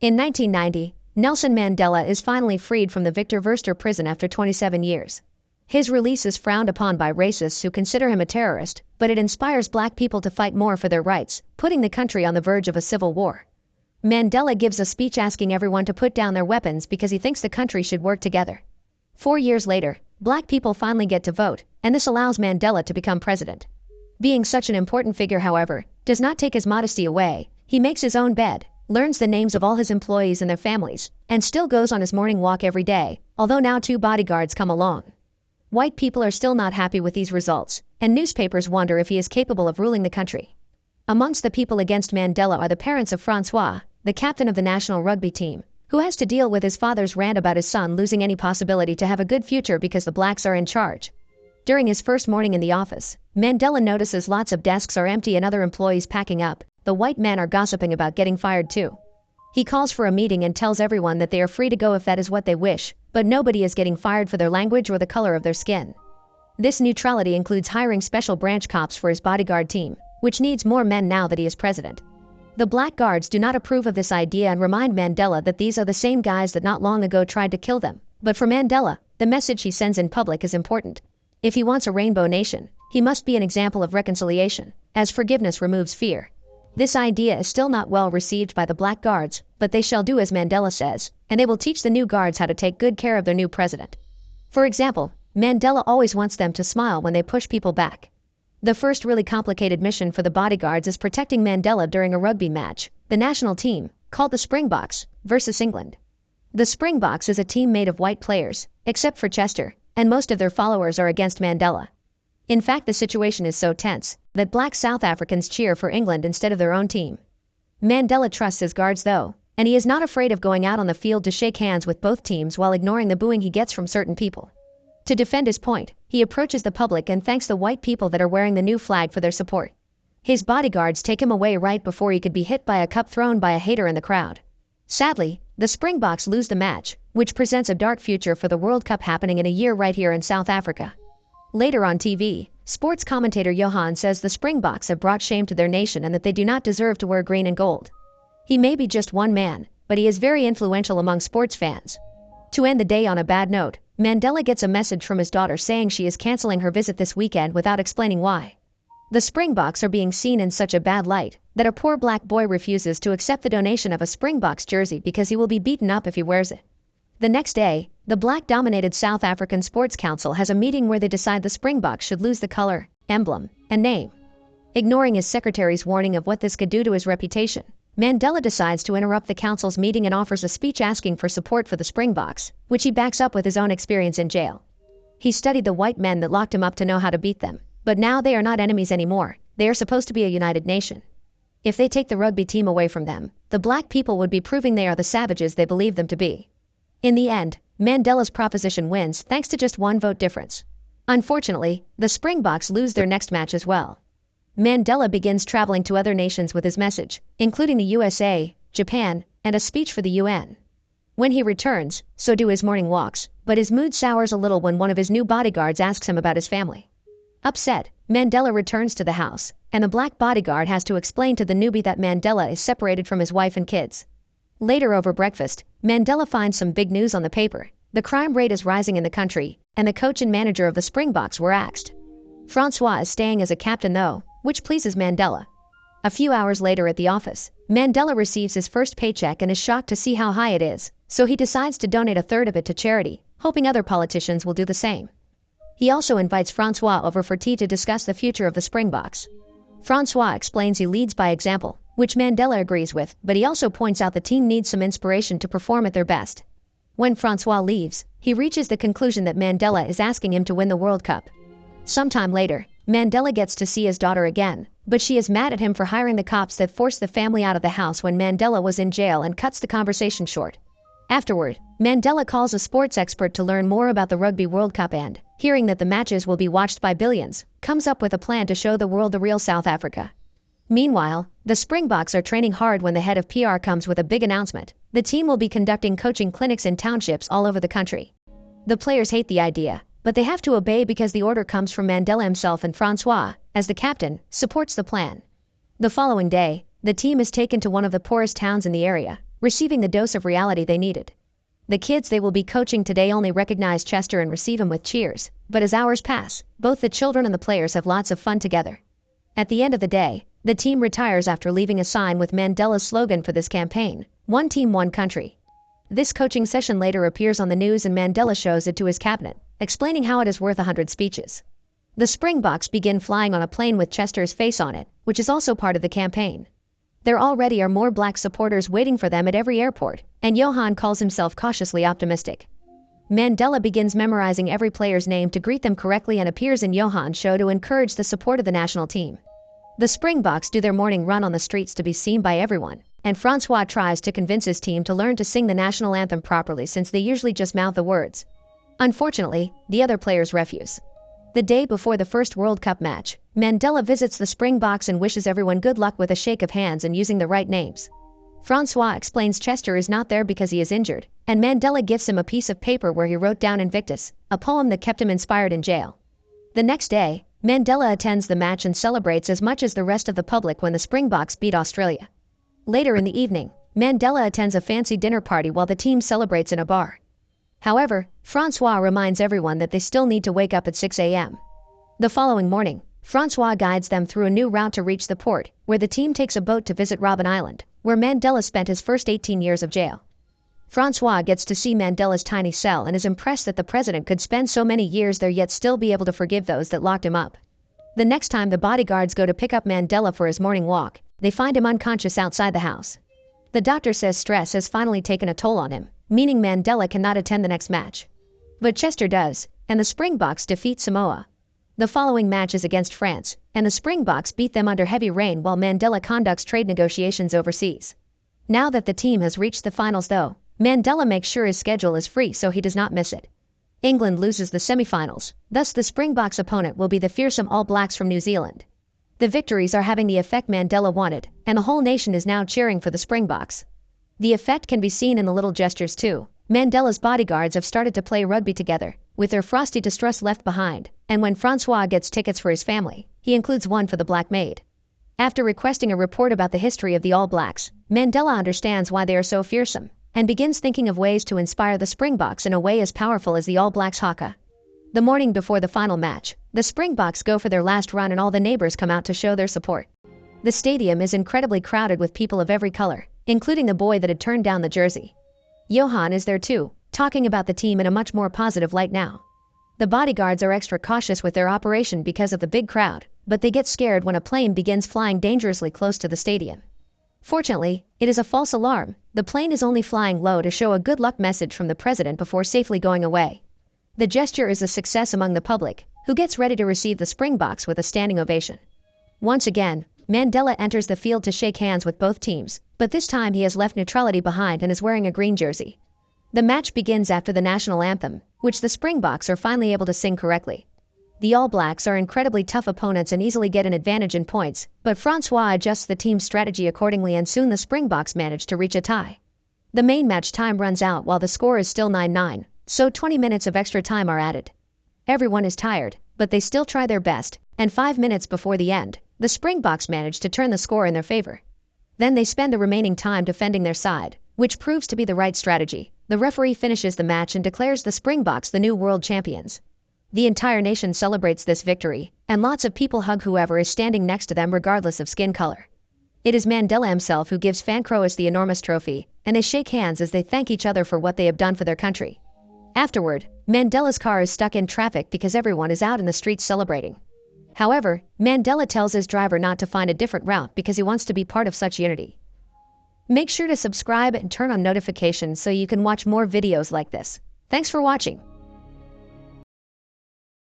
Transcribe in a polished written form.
In 1990, Nelson Mandela is finally freed from the Victor Verster prison after 27 years. His release is frowned upon by racists who consider him a terrorist, but it inspires black people to fight more for their rights, putting the country on the verge of a civil war. Mandela gives a speech asking everyone to put down their weapons because he thinks the country should work together. 4 years later, black people finally get to vote, and this allows Mandela to become president. Being such an important figure, however, does not take his modesty away. He makes his own bed, learns the names of all his employees and their families, and still goes on his morning walk every day, although now 2 bodyguards come along. White people are still not happy with these results, and newspapers wonder if he is capable of ruling the country. Amongst the people against Mandela are the parents of Francois, the captain of the national rugby team, who has to deal with his father's rant about his son losing any possibility to have a good future because the blacks are in charge. During his first morning in the office, Mandela notices lots of desks are empty and other employees packing up. The white men are gossiping about getting fired too. He calls for a meeting and tells everyone that they are free to go if that is what they wish, but nobody is getting fired for their language or the color of their skin. This neutrality includes hiring special branch cops for his bodyguard team, which needs more men now that he is president. The black guards do not approve of this idea and remind Mandela that these are the same guys that not long ago tried to kill them. But for Mandela, the message he sends in public is important. If he wants a rainbow nation, he must be an example of reconciliation, as forgiveness removes fear. This idea is still not well received by the black guards, but they shall do as Mandela says, and they will teach the new guards how to take good care of their new president. For example, Mandela always wants them to smile when they push people back. The first really complicated mission for the bodyguards is protecting Mandela during a rugby match, the national team, called the Springboks, versus England. The Springboks is a team made of white players, except for Chester, and most of their followers are against Mandela. In fact, the situation is so tense that black South Africans cheer for England instead of their own team. Mandela trusts his guards though, and he is not afraid of going out on the field to shake hands with both teams while ignoring the booing he gets from certain people. To defend his point, he approaches the public and thanks the white people that are wearing the new flag for their support. His bodyguards take him away right before he could be hit by a cup thrown by a hater in the crowd. Sadly, the Springboks lose the match, which presents a dark future for the World Cup happening in a year right here in South Africa. Later on TV, sports commentator Johan says the Springboks have brought shame to their nation and that they do not deserve to wear green and gold. He may be just one man, but he is very influential among sports fans. To end the day on a bad note, Mandela gets a message from his daughter saying she is canceling her visit this weekend without explaining why. The Springboks are being seen in such a bad light that a poor black boy refuses to accept the donation of a Springboks jersey because he will be beaten up if he wears it. The next day, the black-dominated South African Sports Council has a meeting where they decide the Springboks should lose the color, emblem, and name. Ignoring his secretary's warning of what this could do to his reputation, Mandela decides to interrupt the council's meeting and offers a speech asking for support for the Springboks, which he backs up with his own experience in jail. He studied the white men that locked him up to know how to beat them, but now they are not enemies anymore. They are supposed to be a united nation. If they take the rugby team away from them, the black people would be proving they are the savages they believe them to be. In the end, Mandela's proposition wins thanks to just 1 vote difference. Unfortunately, the Springboks lose their next match as well. Mandela begins traveling to other nations with his message, including the USA, Japan, and a speech for the UN. When he returns, so do his morning walks, but his mood sours a little when one of his new bodyguards asks him about his family. Upset, Mandela returns to the house, and the black bodyguard has to explain to the newbie that Mandela is separated from his wife and kids. Later over breakfast, Mandela finds some big news on the paper. The crime rate is rising in the country, and the coach and manager of the Springboks were axed. Francois is staying as a captain though, which pleases Mandela. A few hours later at the office, Mandela receives his first paycheck and is shocked to see how high it is, so he decides to donate 1/3 of it to charity, hoping other politicians will do the same. He also invites Francois over for tea to discuss the future of the Springboks. Francois explains he leads by example, which Mandela agrees with, but he also points out the team needs some inspiration to perform at their best. When Francois leaves, he reaches the conclusion that Mandela is asking him to win the World Cup. Sometime later, Mandela gets to see his daughter again, but she is mad at him for hiring the cops that forced the family out of the house when Mandela was in jail and cuts the conversation short. Afterward, Mandela calls a sports expert to learn more about the Rugby World Cup and, hearing that the matches will be watched by billions, comes up with a plan to show the world the real South Africa. Meanwhile, the Springboks are training hard when the head of PR comes with a big announcement. The team will be conducting coaching clinics in townships all over the country. The players hate the idea, but they have to obey because the order comes from Mandela himself, and Francois, as the captain, supports the plan. The following day, the team is taken to one of the poorest towns in the area, receiving the dose of reality they needed. The kids they will be coaching today only recognize Chester and receive him with cheers, but as hours pass, both the children and the players have lots of fun together. At the end of the day, the team retires after leaving a sign with Mandela's slogan for this campaign, "One team, one country." This coaching session later appears on the news and Mandela shows it to his cabinet, explaining how it is worth 100 speeches. The Springboks begin flying on a plane with Chester's face on it, which is also part of the campaign. There already are more black supporters waiting for them at every airport, and Johan calls himself cautiously optimistic. Mandela begins memorizing every player's name to greet them correctly and appears in Johan's show to encourage the support of the national team. The Springboks do their morning run on the streets to be seen by everyone, and Francois tries to convince his team to learn to sing the national anthem properly since they usually just mouth the words. Unfortunately, the other players refuse. The day before the first World Cup match, Mandela visits the Springboks and wishes everyone good luck with a shake of hands and using the right names. Francois explains Chester is not there because he is injured, and Mandela gives him a piece of paper where he wrote down Invictus, a poem that kept him inspired in jail. The next day, Mandela attends the match and celebrates as much as the rest of the public when the Springboks beat Australia. Later in the evening, Mandela attends a fancy dinner party while the team celebrates in a bar. However, Francois reminds everyone that they still need to wake up at 6 a.m. The following morning, Francois guides them through a new route to reach the port, where the team takes a boat to visit Robben Island, where Mandela spent his first 18 years of jail. Francois gets to see Mandela's tiny cell and is impressed that the president could spend so many years there yet still be able to forgive those that locked him up. The next time the bodyguards go to pick up Mandela for his morning walk, they find him unconscious outside the house. The doctor says stress has finally taken a toll on him, meaning Mandela cannot attend the next match. But Chester does, and the Springboks defeat Samoa. The following match is against France, and the Springboks beat them under heavy rain while Mandela conducts trade negotiations overseas. Now that the team has reached the finals though, Mandela makes sure his schedule is free so he does not miss it. England loses the semi-finals, thus the Springboks' opponent will be the fearsome All Blacks from New Zealand. The victories are having the effect Mandela wanted, and the whole nation is now cheering for the Springboks. The effect can be seen in the little gestures too. Mandela's bodyguards have started to play rugby together, with their frosty distrust left behind, and when Francois gets tickets for his family, he includes one for the black maid. After requesting a report about the history of the All Blacks, Mandela understands why they are so fearsome, and begins thinking of ways to inspire the Springboks in a way as powerful as the All Blacks haka. The morning before the final match, the Springboks go for their last run and all the neighbors come out to show their support. The stadium is incredibly crowded with people of every color, including the boy that had turned down the jersey. Johan is there too, talking about the team in a much more positive light now. The bodyguards are extra cautious with their operation because of the big crowd, but they get scared when a plane begins flying dangerously close to the stadium. Fortunately, it is a false alarm. The plane is only flying low to show a good luck message from the president before safely going away. The gesture is a success among the public, who gets ready to receive the Springboks with a standing ovation. Once again, Mandela enters the field to shake hands with both teams, but this time he has left neutrality behind and is wearing a green jersey. The match begins after the national anthem, which the Springboks are finally able to sing correctly. The All Blacks are incredibly tough opponents and easily get an advantage in points, but Francois adjusts the team's strategy accordingly and soon the Springboks manage to reach a tie. The main match time runs out while the score is still 9-9, so 20 minutes of extra time are added. Everyone is tired, but they still try their best, and 5 minutes before the end, the Springboks manage to turn the score in their favor. Then they spend the remaining time defending their side, which proves to be the right strategy. The referee finishes the match and declares the Springboks the new world champions. The entire nation celebrates this victory, and lots of people hug whoever is standing next to them regardless of skin color. It is Mandela himself who gives Fancroas the enormous trophy, and they shake hands as they thank each other for what they have done for their country. Afterward, Mandela's car is stuck in traffic because everyone is out in the streets celebrating. However, Mandela tells his driver not to find a different route because he wants to be part of such unity. Make sure to subscribe and turn on notifications so you can watch more videos like this. Thanks for watching.